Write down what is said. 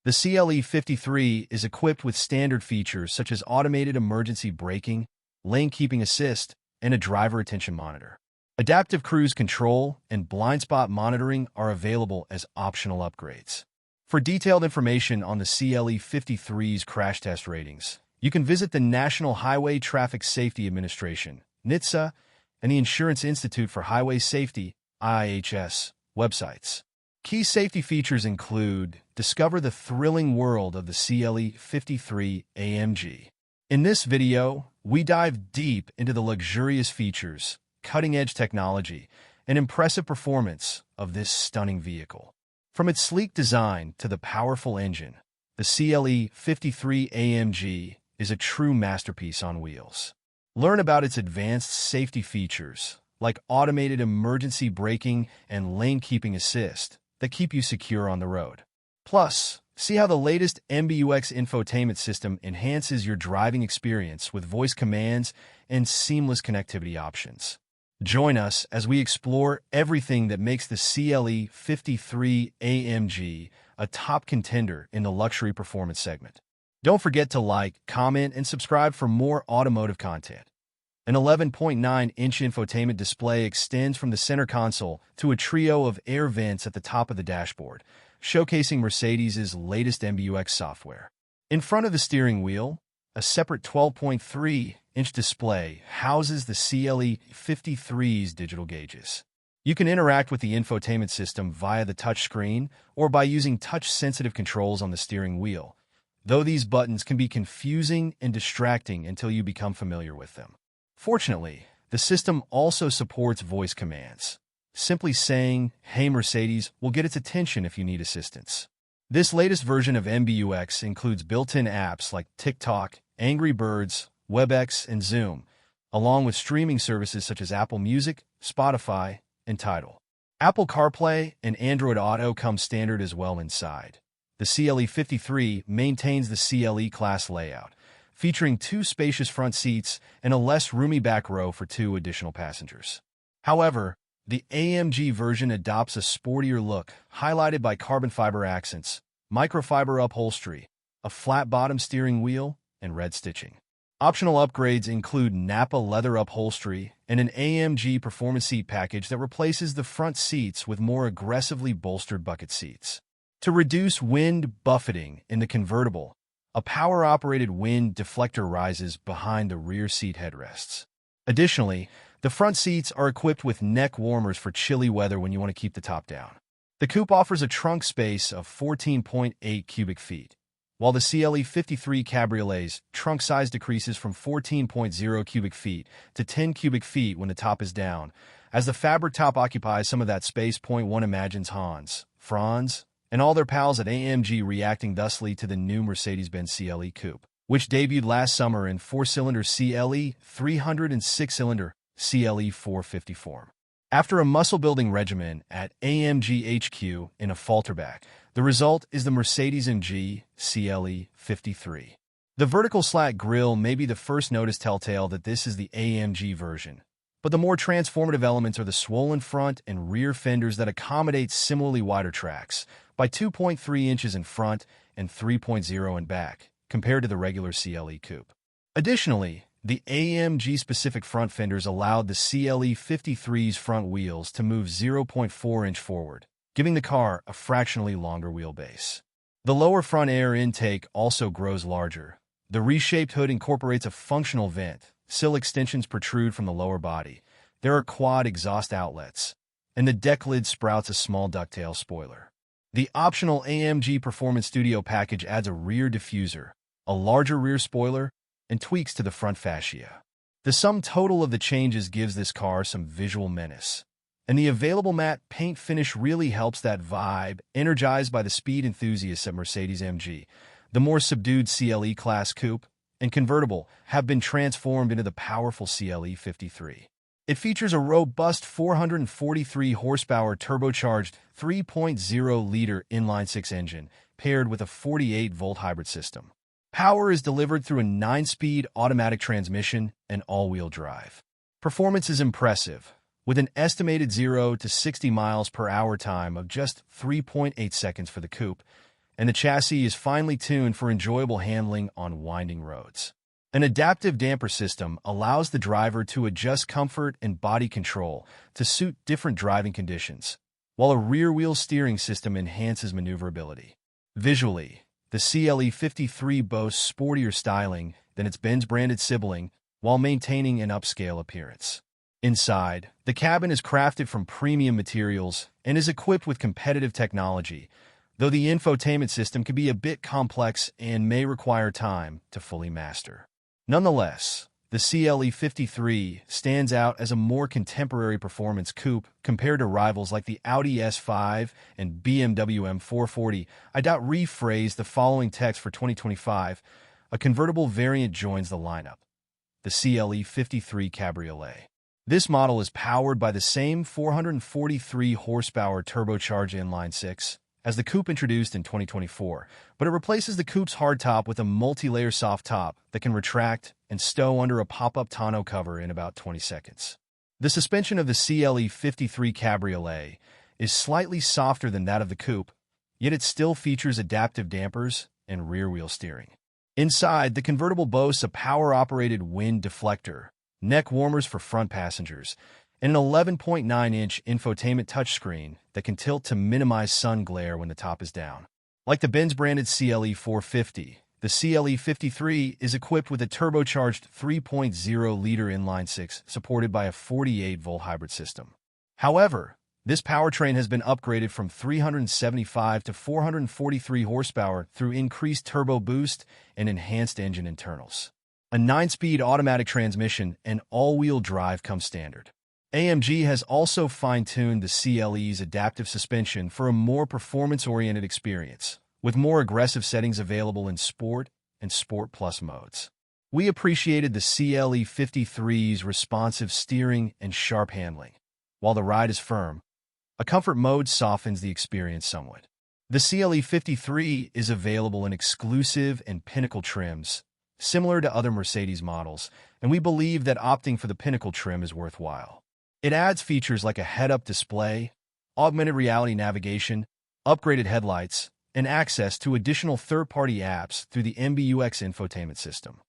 The CLE 53 is equipped with standard features such as automated emergency braking, lane keeping assist, and a driver attention monitor. Adaptive cruise control and blind spot monitoring are available as optional upgrades. For detailed information on the CLE 53's crash test ratings, you can visit the National Highway Traffic Safety Administration, NHTSA, and the Insurance Institute for Highway Safety, IIHS, websites. Key safety features include: discover the thrilling world of the CLE 53 AMG. In this video, we dive deep into the luxurious features, cutting-edge technology, and impressive performance of this stunning vehicle. From its sleek design to the powerful engine, the CLE 53 AMG is a true masterpiece on wheels. Learn about its advanced safety features, like automated emergency braking and lane keeping assist, that keep you secure on the road. Plus, see how the latest MBUX infotainment system enhances your driving experience with voice commands and seamless connectivity options. Join us as we explore everything that makes the CLE 53 AMG a top contender in the luxury performance segment. Don't forget to like, comment, and subscribe for more automotive content. An 11.9-inch infotainment display extends from the center console to a trio of air vents at the top of the dashboard, showcasing Mercedes' latest MBUX software. In front of the steering wheel, a separate 12.3-inch display houses the CLE 53's digital gauges. You can interact with the infotainment system via the touchscreen or by using touch-sensitive controls on the steering wheel, though these buttons can be confusing and distracting until you become familiar with them. Fortunately, the system also supports voice commands. Simply saying, "Hey Mercedes," will get its attention if you need assistance. This latest version of MBUX includes built-in apps like TikTok, Angry Birds, WebEx, and Zoom, along with streaming services such as Apple Music, Spotify, and Tidal. Apple CarPlay and Android Auto come standard as well inside. The CLE 53 maintains the CLE class layout, featuring two spacious front seats and a less roomy back row for two additional passengers. However, the AMG version adopts a sportier look, highlighted by carbon fiber accents, microfiber upholstery, a flat-bottom steering wheel, and red stitching. Optional upgrades include Napa leather upholstery and an AMG performance seat package that replaces the front seats with more aggressively bolstered bucket seats. To reduce wind buffeting in the convertible, a power-operated wind deflector rises behind the rear seat headrests. Additionally, the front seats are equipped with neck warmers for chilly weather when you want to keep the top down. The Coupe offers a trunk space of 14.8 cubic feet, while the CLE 53 Cabriolet's trunk size decreases from 14.0 cubic feet to 10 cubic feet when the top is down, as the fabric top occupies some of that space. One imagines Hans, Franz, and all their pals at AMG reacting thusly to the new Mercedes-Benz CLE Coupe, which debuted last summer in 4-cylinder CLE 300 and 6-cylinder CLE 450 form. After a muscle-building regimen at AMG HQ in a falterback, the result is the Mercedes-AMG CLE 53. The vertical slat grille may be the first notice telltale that this is the AMG version, but the more transformative elements are the swollen front and rear fenders that accommodate similarly wider tracks, by 2.3 inches in front and 3.0 in back, compared to the regular CLE Coupe. Additionally, the AMG-specific front fenders allowed the CLE 53's front wheels to move 0.4 inch forward, giving the car a fractionally longer wheelbase. The lower front air intake also grows larger. The reshaped hood incorporates a functional vent, sill extensions protrude from the lower body, there are quad exhaust outlets, and the deck lid sprouts a small ducktail spoiler. The optional AMG Performance Studio package adds a rear diffuser, a larger rear spoiler, and tweaks to the front fascia. The sum total of the changes gives this car some visual menace, and the available matte paint finish really helps that vibe, energized by the speed enthusiasts at Mercedes-AMG. The more subdued CLE Class Coupe and convertible have been transformed into the powerful CLE 53. It features a robust 443 horsepower turbocharged 3.0-liter inline-six engine paired with a 48-volt hybrid system. Power is delivered through a 9-speed automatic transmission and all-wheel drive. Performance is impressive, with an estimated 0 to 60 miles per hour time of just 3.8 seconds for the Coupe and the chassis is finely tuned for enjoyable handling on winding roads. An adaptive damper system allows the driver to adjust comfort and body control to suit different driving conditions, while a rear-wheel steering system enhances maneuverability. Visually, the CLE 53 boasts sportier styling than its Benz-branded sibling while maintaining an upscale appearance. Inside, the cabin is crafted from premium materials and is equipped with competitive technology, though the infotainment system can be a bit complex and may require time to fully master. Nonetheless, the CLE 53 stands out as a more contemporary performance coupe compared to rivals like the Audi S5 and BMW M440. Rephrase the following text for 2025. A convertible variant joins the lineup. The CLE 53 Cabriolet. This model is powered by the same 443 horsepower turbocharged inline-six as the coupe introduced in 2024, but it replaces the coupe's hardtop with a multi-layer soft top that can retract and stow under a pop-up tonneau cover in about 20 seconds. The suspension of the CLE 53 Cabriolet is slightly softer than that of the coupe, yet it still features adaptive dampers and rear-wheel steering. Inside, the convertible boasts a power-operated wind deflector, neck warmers for front passengers, and an 11.9-inch infotainment touchscreen that can tilt to minimize sun glare when the top is down. Like the Benz-branded CLE 450, the CLE 53 is equipped with a turbocharged 3.0-liter inline-six supported by a 48-volt hybrid system. However, this powertrain has been upgraded from 375 to 443 horsepower through increased turbo boost and enhanced engine internals. A 9-speed automatic transmission and all-wheel drive come standard. AMG has also fine-tuned the CLE's adaptive suspension for a more performance-oriented experience, with more aggressive settings available in Sport and Sport Plus modes. We appreciated the CLE 53's responsive steering and sharp handling. While the ride is firm, a comfort mode softens the experience somewhat. The CLE 53 is available in exclusive and pinnacle trims, similar to other Mercedes models, and we believe that opting for the pinnacle trim is worthwhile. It adds features like a head-up display, augmented reality navigation, upgraded headlights, and access to additional third-party apps through the MBUX infotainment system.